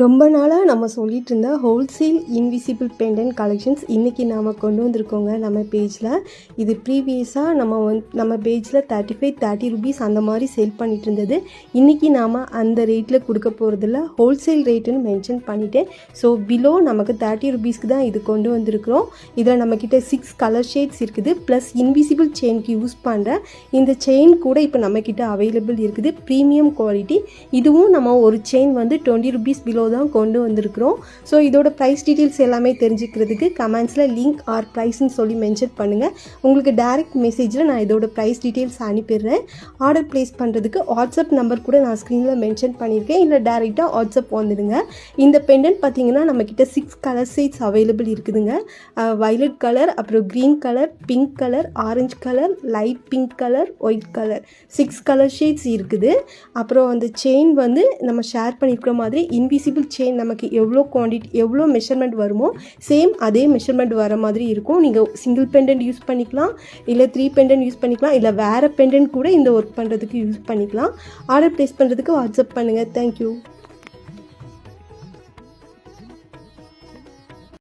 ரொம்ப நாளாக நம்ம சொல்லிட்டு இருந்த ஹோல்சேல் இன்விசிபிள் பெண்டன்ட் கலெக்ஷன்ஸ் இன்றைக்கி நாம் கொண்டு வந்திருக்கோங்க நம்ம பேஜில். இது ப்ரீவியஸாக நம்ம பேஜில் 35-30 ருபீஸ் அந்த மாதிரி சேல் பண்ணிகிட்டு இருந்தது. இன்றைக்கி நாம் அந்த ரேட்டில் கொடுக்க போகிறதில்ல, ஹோல்சேல் ரேட்டுன்னு மென்ஷன் பண்ணிவிட்டேன். ஸோ பிலோ நமக்கு 30 ருபீஸ்க்கு தான் இது கொண்டு வந்திருக்கிறோம். இதில் நம்மக்கிட்ட 6 கலர் ஷேட்ஸ் இருக்குது. ப்ளஸ் இன்விசிபிள் செயினுக்கு யூஸ் பண்ணுற இந்த செயின் கூட இப்போ நம்மக்கிட்ட அவைலபிள் இருக்குது. Premium quality. இதுவும் நம்ம ஒரு செயின் வந்து 20 ருபீஸ் பிலோ தான் கொண்டு வந்திருக்கிறோம். ஸோ இதோட ப்ரைஸ் டீட்டெயில்ஸ் எல்லாமே தெரிஞ்சுக்கிறதுக்கு கமெண்ட்ஸில் லிங்க் ஆர் ப்ரைஸ்ன்னு சொல்லி மென்ஷன் பண்ணுங்கள். உங்களுக்கு டைரக்ட் மெசேஜில் நான் இதோட ப்ரைஸ் டீட்டெயில்ஸ் அனுப்பிடுறேன். ஆர்டர் ப்ளேஸ் பண்ணுறதுக்கு வாட்ஸ்அப் நம்பர் கூட நான் ஸ்க்ரீனில் மென்ஷன் பண்ணியிருக்கேன். இல்லை டேரெக்டாக வாட்ஸ்அப் வந்துடுங்க. இந்த பெண்டன்ட் பார்த்தீங்கன்னா நம்மக்கிட்ட 6 கலர் ஷேட்ஸ் அவைலபிள் இருக்குதுங்க. வயலட் கலர், அப்புறம் green colour, pink colour, orange colour, light pink colour, white colour, 6 colour shades இருக்குது. அப்புறம் அந்த செயின் வந்து நம்ம ஷேர் பண்ணியிருக்கிற மாதிரி இன்விசிபிள் செயின் நமக்கு எவ்வளோ குவான்டிட்டி எவ்வளோ மெஷர்மெண்ட் வருமோ சேம் அதே மெஷர்மெண்ட் வர மாதிரி இருக்கும். நீங்கள் சிங்கிள் பெண்டன்ட் யூஸ் பண்ணிக்கலாம், இல்லை 3 பெண்டன்ட் யூஸ் பண்ணிக்கலாம், இல்லை வேறு பெண்டன்ட் கூட இந்த ஒர்க் பண்ணுறதுக்கு யூஸ் பண்ணிக்கலாம். ஆர்டர் ப்ளேஸ் பண்ணுறதுக்கு வாட்ஸ்அப் பண்ணுங்கள். தேங்க்யூ.